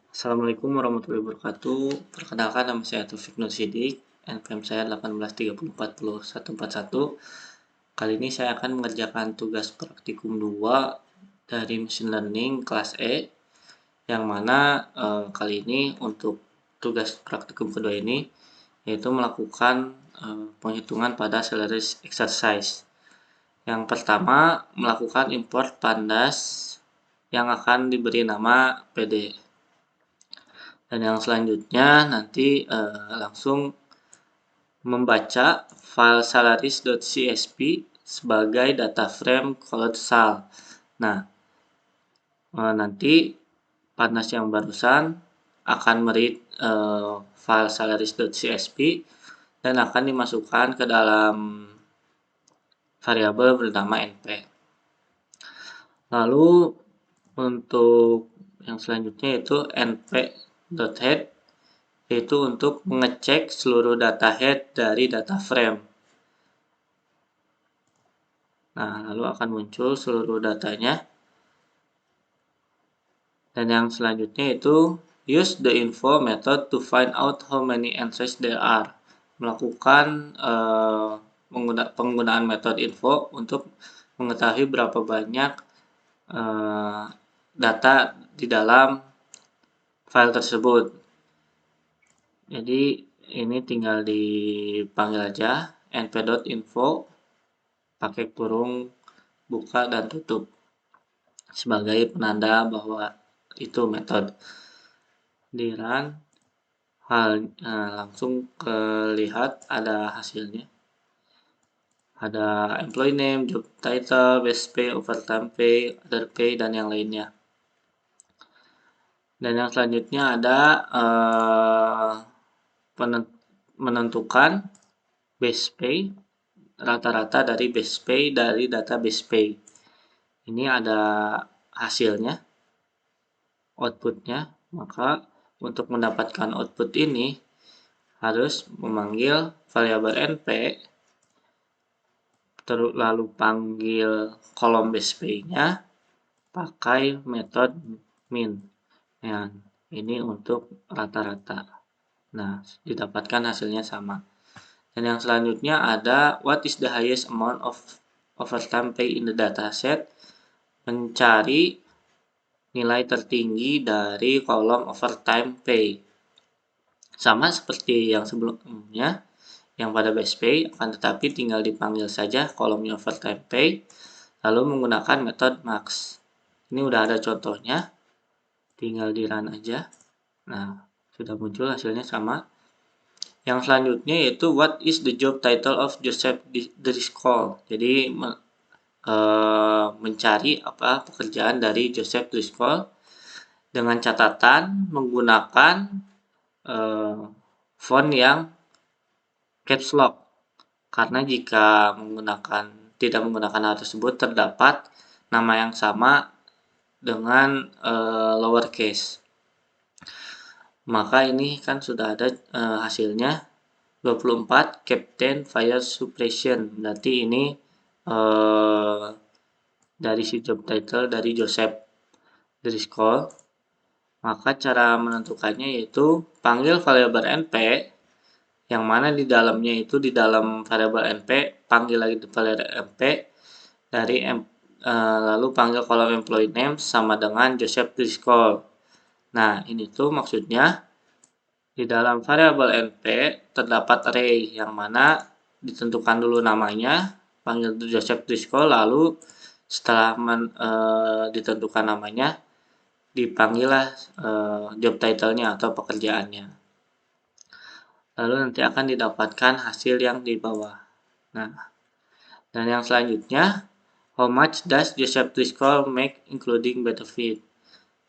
Assalamualaikum warahmatullahi wabarakatuh. Perkenalkan, nama saya Taufik Nur Sidik, NPM saya 1830404141. Kali ini saya akan mengerjakan tugas praktikum 2 dari Machine Learning kelas E, yang mana kali ini untuk tugas praktikum kedua ini yaitu melakukan penghitungan pada series exercise. Yang pertama, melakukan import pandas yang akan diberi nama PD. Dan yang selanjutnya nanti langsung membaca file salaries.csv sebagai data frame kolosal. Nah, nanti pandas yang barusan akan meread file salaries.csv dan akan dimasukkan ke dalam variabel bernama np. Lalu untuk yang selanjutnya yaitu np.head, yaitu untuk mengecek seluruh data head dari data frame. Nah, lalu akan muncul seluruh datanya. Dan yang selanjutnya itu use the info method to find out how many entries there are. Melakukan penggunaan metode info untuk mengetahui berapa banyak data di dalam file tersebut. Jadi ini tinggal dipanggil aja np.info pakai kurung buka dan tutup sebagai penanda bahwa itu metode. Di run langsung kelihatan ada hasilnya. Ada employee name, job title, base pay, overtime pay, other pay, dan yang lainnya. Dan yang selanjutnya ada menentukan base pay, rata-rata dari base pay dari data base pay. Ini ada hasilnya, outputnya. Maka untuk mendapatkan output ini harus memanggil variabel np, lalu panggil kolom base pay-nya pakai metode min. Nah, ini untuk rata-rata. Nah, didapatkan hasilnya sama. Dan yang selanjutnya ada what is the highest amount of overtime pay in the dataset, mencari nilai tertinggi dari kolom overtime pay. Sama seperti yang sebelumnya, yang pada base pay, akan tetapi tinggal dipanggil saja kolomnya overtime pay, lalu menggunakan metode max. Ini udah ada contohnya, tinggal di run aja. Nah, sudah muncul hasilnya sama. Yang selanjutnya yaitu what is the job title of Joseph Driscoll. Jadi mencari apa pekerjaan dari Joseph Driscoll dengan catatan menggunakan font yang caps lock, karena jika tidak menggunakan hal tersebut terdapat nama yang sama dengan lowercase. Maka ini kan sudah ada hasilnya 24 Captain Fire Suppression. Berarti ini dari si job title dari Joseph Driscoll. Maka cara menentukannya yaitu panggil variabel np, yang mana di dalamnya itu di dalam variabel np panggil lagi variabel np dari lalu panggil kolom employee name sama dengan Joseph Driscoll. Nah, ini tuh maksudnya di dalam variabel np terdapat array yang mana ditentukan dulu namanya, panggil Joseph Driscoll, lalu setelah ditentukan namanya dipanggillah job title-nya atau pekerjaannya. Lalu nanti akan didapatkan hasil yang di bawah. Nah, dan yang selanjutnya, how much does Joseph Driscoll make including benefit?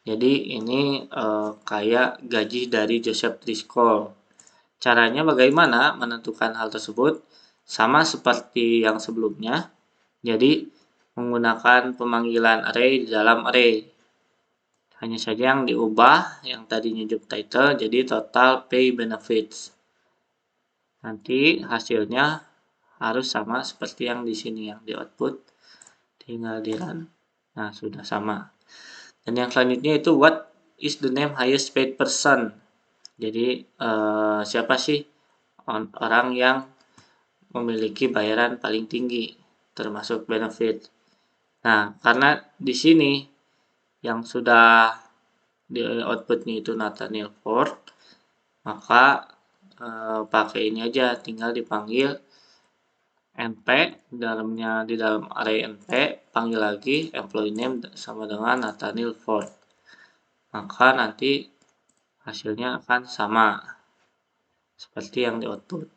Jadi ini kayak gaji dari Joseph Driscoll. Caranya bagaimana menentukan hal tersebut? Sama seperti yang sebelumnya. Jadi menggunakan pemanggilan array di dalam array. Hanya saja yang diubah, yang tadinya job title jadi total pay benefits. Nanti hasilnya harus sama seperti yang di sini, yang di output. Tinggal di run. Nah, sudah sama. Dan yang selanjutnya itu what is the name highest paid person. Jadi siapa sih orang yang memiliki bayaran paling tinggi termasuk benefit. Nah, karena di sini yang sudah di outputnya itu Nathaniel Ford, maka pakai ini aja, tinggal dipanggil np, di dalam array np, panggil lagi employee name sama dengan Nathaniel Ford. Maka nanti hasilnya akan sama seperti yang di output.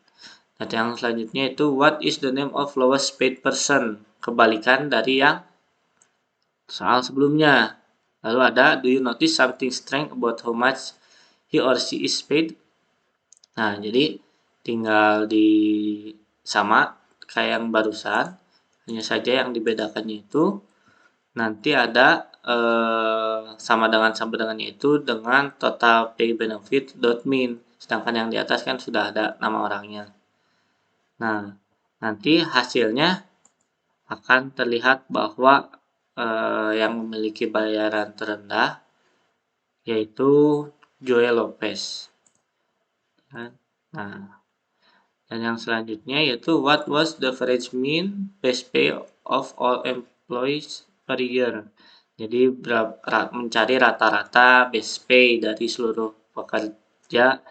Nah, yang selanjutnya itu what is the name of lowest paid person? Kebalikan dari yang soal sebelumnya. Lalu ada do you notice something strange about how much he or she is paid? Nah, jadi tinggal di sama kayak yang barusan, hanya saja yang dibedakannya itu nanti ada sama dengannya itu dengan total pay benefit dot mean, sedangkan yang di atas kan sudah ada nama orangnya. Nah, nanti hasilnya akan terlihat bahwa yang memiliki bayaran terendah yaitu Joe Lopez. Nah, dan yang selanjutnya yaitu what was the average mean base pay of all employees per year. Jadi mencari rata-rata base pay dari seluruh pekerja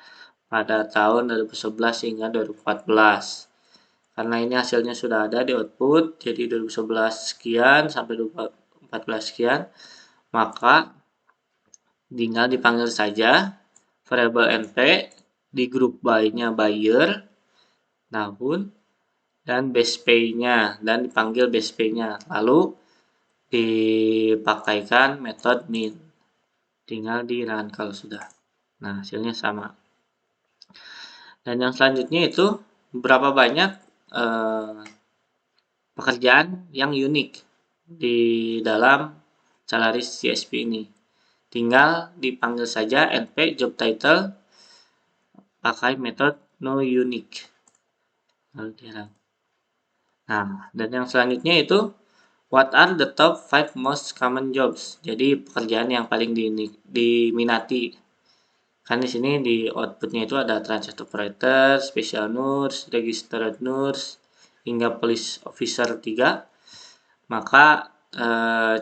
pada tahun 2011 hingga 2014. Karena ini hasilnya sudah ada di output, jadi 2011 sekian sampai 2014 sekian, maka tinggal dipanggil saja variable np di grup by-nya buyer, tahun, dan base pay-nya, dan dipanggil base pay-nya. Lalu dipakaikan metode min. Tinggal di run kalau sudah. Nah, hasilnya sama. Dan yang selanjutnya itu berapa banyak pekerjaan yang unik di dalam Salaris CSP ini. Tinggal dipanggil saja np job title pakai metode no unique. Lalu dirun. Nah, dan yang selanjutnya itu what are the top 5 most common jobs? Jadi pekerjaan yang paling diminati. Kan di sini di outputnya itu ada transit operator, special nurse, registered nurse, hingga police officer 3. Maka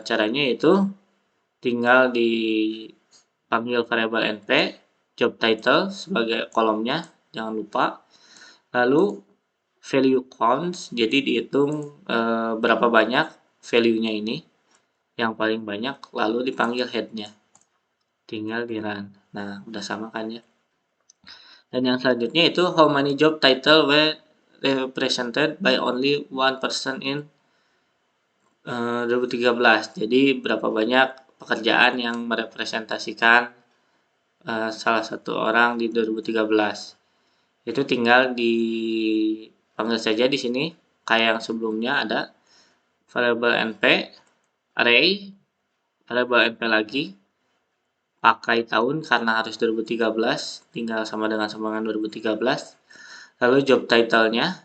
caranya itu tinggal dipanggil variable np job title sebagai kolomnya, jangan lupa. Lalu value counts, jadi dihitung berapa banyak value-nya ini yang paling banyak, lalu dipanggil head-nya, tinggal di run. Nah, udah sama kan ya. Dan yang selanjutnya itu how many job title were represented by only one person in 2013. Jadi berapa banyak pekerjaan yang merepresentasikan salah satu orang di 2013. Itu tinggal dipanggil saja di sini kayak yang sebelumnya, ada variable np array, variable np lagi, pakai tahun karena harus 2013, tinggal sama dengan 2013, lalu job title-nya,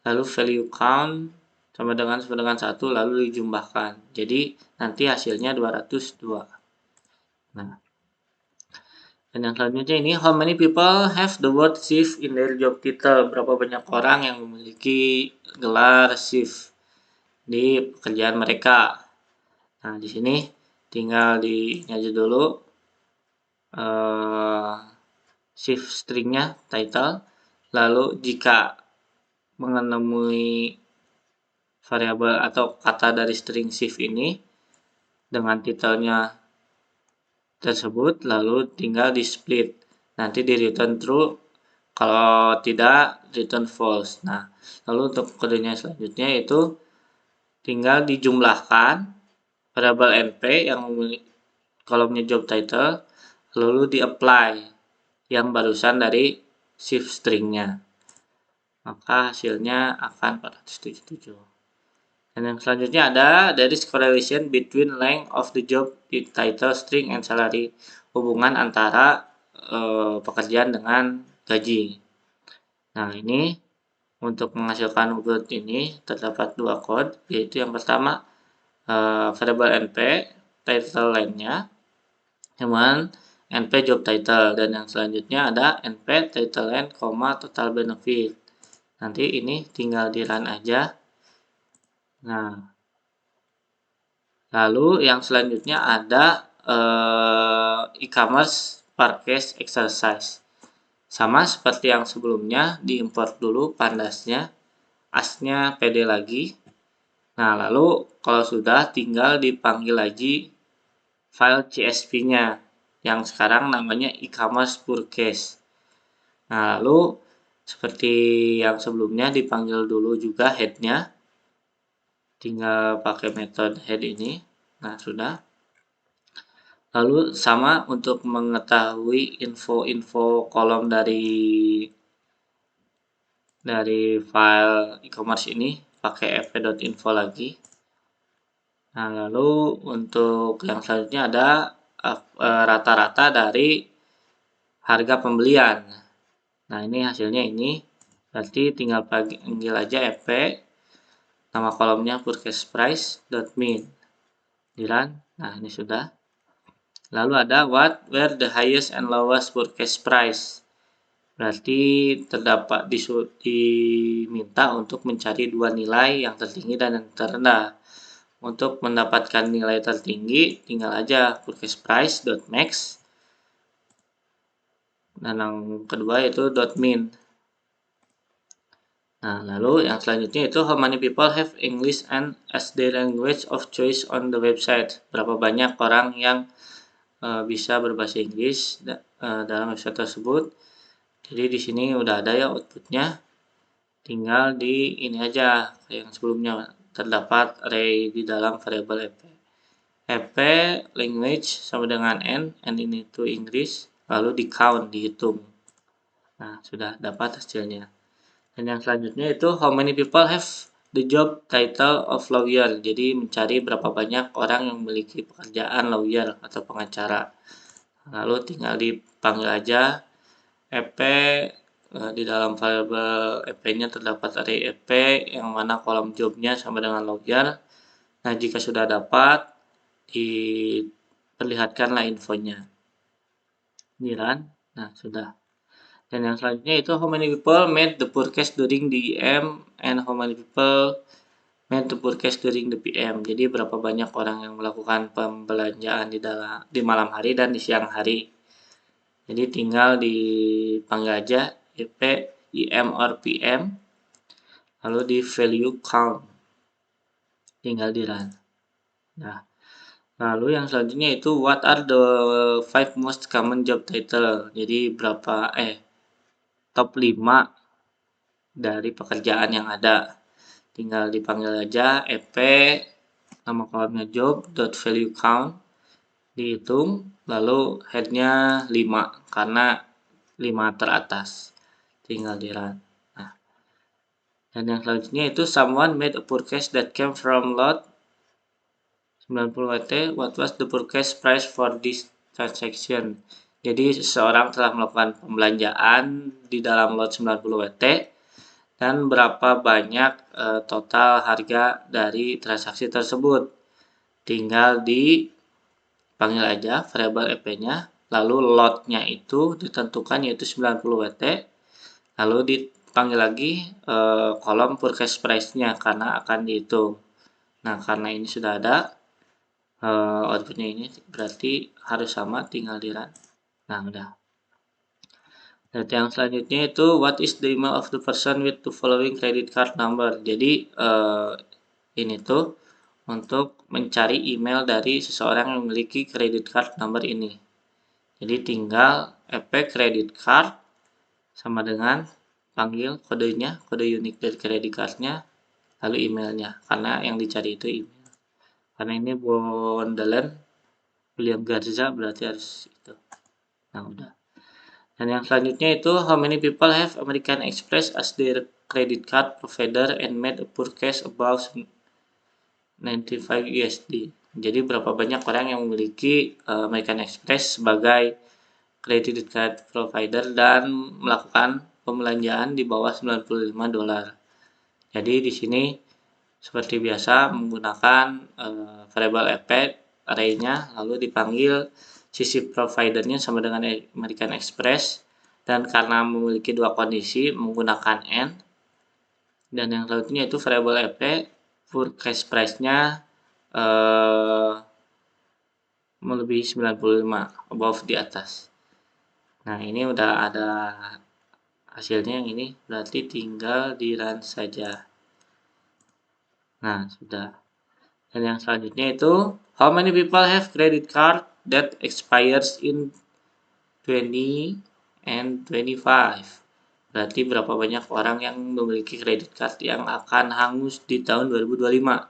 lalu value count sama dengan 1, lalu dijumlahkan. Jadi nanti hasilnya 202. Nah, dan yang selanjutnya ini how many people have the word shift in their job title? Berapa banyak orang yang memiliki gelar shift di pekerjaan mereka? Nah, di sini tinggal aja dulu shift stringnya title, lalu jika menemui variabel atau kata dari string shift ini dengan titelnya tersebut, lalu tinggal di split, nanti di return true, kalau tidak return false. Nah, lalu untuk kodenya selanjutnya itu tinggal dijumlahkan variabel np yang kolomnya job title, lalu di apply yang barusan dari shift stringnya, maka hasilnya akan 477. Dan yang selanjutnya ada there is correlation between length of the job title string and salary, hubungan antara pekerjaan dengan gaji. Nah, ini untuk menghasilkan output ini terdapat 2 code, yaitu yang pertama variable np title length-nya, cuman NP job title, dan yang selanjutnya ada NP title and total benefit. Nanti ini tinggal di run aja. Nah, lalu yang selanjutnya ada e-commerce purchase exercise. Sama seperti yang sebelumnya, diimport dulu pandasnya, asnya PD lagi. Nah, lalu kalau sudah tinggal dipanggil lagi file CSV-nya yang sekarang namanya e-commerce purchase. Nah, lalu seperti yang sebelumnya dipanggil dulu juga head-nya. Tinggal pakai metode head ini. Nah, sudah. Lalu sama untuk mengetahui info-info kolom dari file e-commerce ini pakai fp.info lagi. Nah, lalu untuk yang selanjutnya ada rata-rata dari harga pembelian. Nah, ini hasilnya ini. Berarti tinggal panggil aja fp, nama kolomnya purchase price.min. Di run. Nah, ini sudah. Lalu ada what were the highest and lowest purchase price. Berarti terdapat diminta untuk mencari dua nilai yang tertinggi dan yang terendah. Untuk mendapatkan nilai tertinggi, tinggal aja purchase price.max. Dan yang kedua itu .min. Nah, lalu yang selanjutnya itu how many people have English and as their language of choice on the website. Berapa banyak orang yang bisa berbahasa Inggris dalam website tersebut. Jadi di sini udah ada ya outputnya, tinggal di ini aja kayak yang sebelumnya, terdapat array di dalam variabel ep. Ep language sama dengan n ini itu Inggris, lalu di count, dihitung. Nah, sudah dapat hasilnya. Dan yang selanjutnya itu how many people have the job title of lawyer. Jadi mencari berapa banyak orang yang memiliki pekerjaan lawyer atau pengacara. Lalu tinggal dipanggil aja ep. Di dalam variabel ep-nya terdapat array ep yang mana kolom jobnya sama dengan lawyer. Nah, jika sudah dapat, diperlihatkanlah infonya. Di run. Nah, sudah. Dan yang selanjutnya itu how many people made the purchase during the AM and how many people made the purchase during the PM. Jadi berapa banyak orang yang melakukan pembelanjaan di malam hari dan di siang hari. Jadi tinggal dipanggil aja ep im or pm, lalu di value count, tinggal di run. Nah, lalu yang selanjutnya itu what are the 5 most common job title. Jadi berapa top 5 dari pekerjaan yang ada. Tinggal dipanggil aja ep, nama kolomnya job value count, dihitung, lalu headnya 5 karena 5 teratas, tinggal di run. Nah, dan yang selanjutnya itu someone made a purchase that came from lot 90 WT. What was the purchase price for this transaction? Jadi seseorang telah melakukan pembelanjaan di dalam lot 90 WT dan berapa banyak total harga dari transaksi tersebut. Tinggal dipanggil aja variabel ep-nya, lalu lotnya itu ditentukan yaitu 90 WT, lalu dipanggil lagi kolom purchase price-nya karena akan dihitung. Nah, karena ini sudah ada outputnya ini, berarti harus sama, tinggal di run. Nah, udah. Data yang selanjutnya itu what is the email of the person with the following credit card number. Jadi ini tuh untuk mencari email dari seseorang yang memiliki credit card number ini. Jadi tinggal ep credit card sama dengan panggil kodenya, kode unik dari credit cardnya, lalu emailnya, karena yang dicari itu email. Karena ini Bondelen William Garza, berarti harus itu. Nah, udah. Dan yang selanjutnya itu how many people have American Express as their credit card provider and made a purchase above 95 USD. Jadi berapa banyak orang yang memiliki American Express sebagai credit card provider dan melakukan pembelanjaan di bawah 95 dolar. Jadi di sini seperti biasa menggunakan variable ep array-nya, lalu dipanggil sisi providernya sama dengan American Express, dan karena memiliki dua kondisi menggunakan AND, dan yang selanjutnya itu variable EP purchase price-nya melebihi 95, above di atas. Nah, ini udah ada hasilnya yang ini, berarti tinggal di run saja. Nah, sudah. Dan yang selanjutnya itu, how many people have credit card that expires in 20 and 25? Berarti berapa banyak orang yang memiliki credit card yang akan hangus di tahun 2025.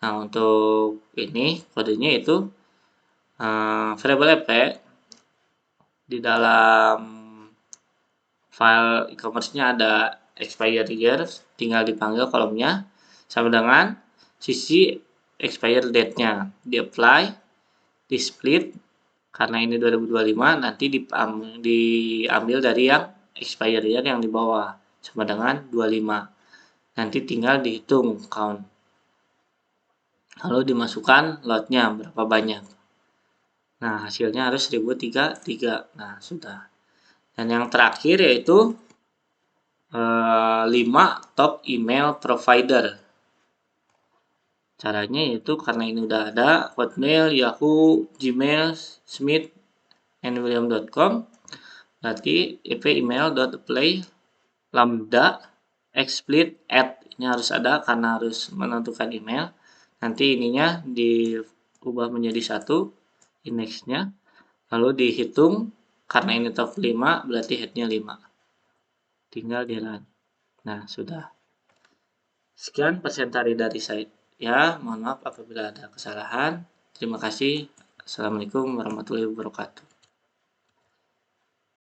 Nah, untuk ini kodenya itu variable EP di dalam file e-commerce-nya ada expired year, tinggal dipanggil kolomnya sama dengan sisi expired date-nya. Di apply, di split, karena ini 2025 nanti diambil dari yang expired year yang di bawah sama dengan 25. Nanti tinggal dihitung count. Lalu dimasukkan lotnya berapa banyak. Nah, hasilnya harus 1033. Nah, sudah. Dan yang terakhir yaitu 5 top email provider. Caranya yaitu karena ini udah ada Hotmail, Yahoo, Gmail, Smith, and William.com. Berarti email.apply lambda explit add ini harus ada karena harus menentukan email. Nanti ininya diubah menjadi 1 indexnya, lalu dihitung karena ini top 5 berarti headnya 5, tinggal di run. Nah, sudah. Sekian presentasi dari saya. Ya, mohon maaf apabila ada kesalahan. Terima kasih. Assalamualaikum warahmatullahi wabarakatuh.